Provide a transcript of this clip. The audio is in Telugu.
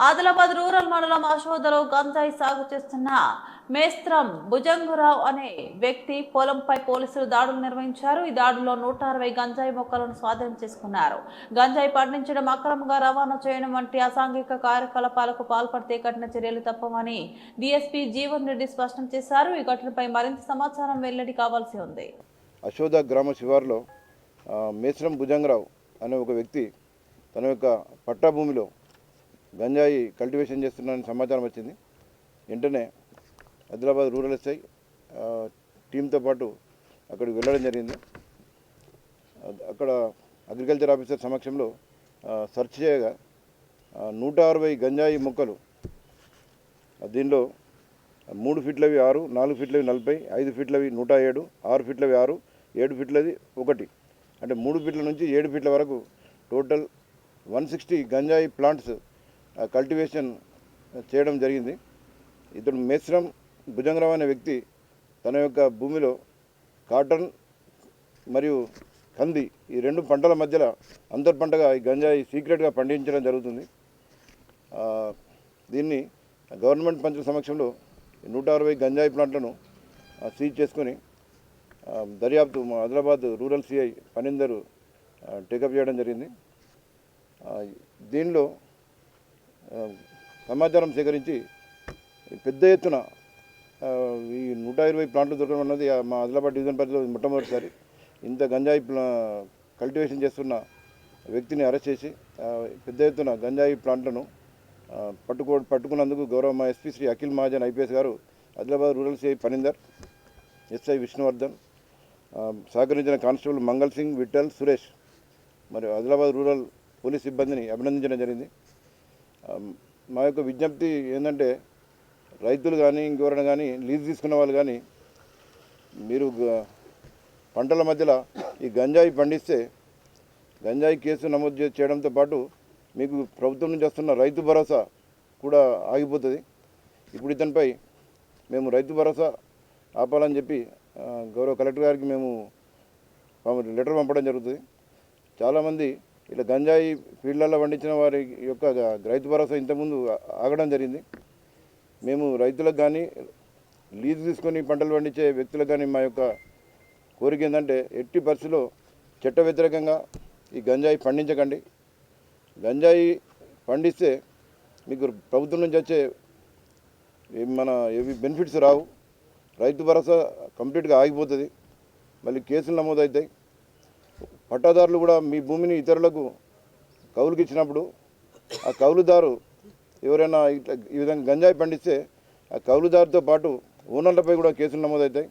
ఆదిలాబాద్ రూరల్ మండలం అశోదలో గంజాయి సాగు చేస్తున్న మేస్త్రం భుజంగరావు అనే వ్యక్తి పొలంపై పోలీసులు దాడులు నిర్వహించారు. ఈ దాడుల్లో 160 గంజాయి మొక్కలను స్వాధీనం చేసుకున్నారు. గంజాయి పండించడం, అక్రమంగా రవాణా చేయడం వంటి అసాంఘిక కార్యకలాపాలకు పాల్పడితే కఠిన చర్యలు తప్పవని డీఎస్పీ జీవన్ రెడ్డి స్పష్టం చేశారు. ఈ ఘటనపై మరింత సమాచారం వెల్లడి కావాల్సి ఉంది. అశోద గ్రామ శివారులో మేస్త్రం భుజంగరావు అనే ఒక వ్యక్తి తన యొక్క పట్టా భూమిలో గంజాయి కల్టివేషన్ చేస్తున్నారని సమాచారం వచ్చింది. వెంటనే ఆదిలాబాద్ రూరల్ ఎస్ఐ టీంతో పాటు అక్కడికి వెళ్ళడం జరిగింది. అక్కడ అగ్రికల్చర్ ఆఫీసర్ సమక్షంలో సెర్చ్ చేయగా 160 గంజాయి మొక్కలు, దీనిలో 3 ఫీట్లవి 6, 4 ఫీట్లవి 40, 5 ఫీట్లవి 107, 6 ఫీట్లవి 6, 7 ఫీట్లది 1, అంటే 3 ఫీట్ల నుంచి 7 ఫీట్ల వరకు టోటల్ 160 గంజాయి ప్లాంట్స్ కల్టివేషన్ చేయడం జరిగింది. ఇతడు మేస్త్రం భుజంగరావు అనే వ్యక్తి తన యొక్క భూమిలో కాటన్ మరియు కంది ఈ 2 పంటల మధ్యలో అంతర్ పంటగా ఈ గంజాయి సీక్రెట్గా పండించడం జరుగుతుంది. దీన్ని గవర్నమెంట్ పంచుల సమక్షంలో 160 గంజాయి ప్లాంట్లను సీజ్ చేసుకొని దర్యాప్తు ఆదిలాబాద్ రూరల్ సిఐ పనిందరు టేకప్ చేయడం జరిగింది. దీనిలో సమాచారం సేకరించి పెద్ద ఎత్తున ఈ 120 ప్లాంట్లు దొరకడం అన్నది మా ఆదిలాబాద్ డివిజన్ పరిధిలో మొట్టమొదటిసారి. ఇంత గంజాయి కల్టివేషన్ చేస్తున్న వ్యక్తిని అరెస్ట్ చేసి పెద్ద ఎత్తున గంజాయి ప్లాంట్లను పట్టుకున్నందుకు గౌరవ మా ఎస్పీ శ్రీ అఖిల్ మహాజన్ ఐపీఎస్ గారు, Adilabad rural CI Panindar, SI Vishnuvardhan, సహకరించిన కానిస్టేబుల్ మంగళ్ సింగ్, విఠల్, సురేష్ మరియు ఆదిలాబాద్ రూరల్ పోలీస్ సిబ్బందిని అభినందించడం జరిగింది. మా యొక్క విజ్ఞప్తి ఏంటంటే, రైతులు కానీ ఇంకెవరైనా కానీ లీజ్ తీసుకున్న వాళ్ళు కానీ మీరు పంటల మధ్యలో ఈ గంజాయి పండిస్తే గంజాయి కేసు నమోదు చేయడంతో పాటు మీకు ప్రభుత్వం నుంచి వస్తున్న రైతు భరోసా కూడా ఆగిపోతుంది. ఇప్పుడు ఇతనిపై మేము రైతు భరోసా ఆపాలని చెప్పి గౌరవ కలెక్టర్ గారికి మేము లెటర్ పంపడం జరుగుతుంది. చాలామంది ఇలా గంజాయి ఫీల్డ్లలో పండించిన వారి యొక్క రైతు భరోసా ఇంతకుముందు ఆగడం జరిగింది. మేము రైతులకు కానీ లీజు తీసుకొని పంటలు పండించే వ్యక్తులకు కానీ మా యొక్క కోరిక ఏంటంటే, ఎట్టి పరిస్థితుల్లో చట్ట వ్యతిరేకంగా ఈ గంజాయి పండించకండి. గంజాయి పండిస్తే మీకు ప్రభుత్వం నుంచి వచ్చే ఏవి బెనిఫిట్స్ రావు. రైతు భరోసా కంప్లీట్గా ఆగిపోతుంది. మళ్ళీ కేసులు నమోదవుతాయి. పట్టాదారులు కూడా మీ భూమిని ఇతరులకు కౌలుకి ఇచ్చినప్పుడు ఆ కౌలుదారు ఎవరైనా ఈ విధంగా గంజాయి పండిస్తే ఆ కౌలుదారుతో పాటు ఓనర్లపై కూడా కేసులు నమోదవుతాయి.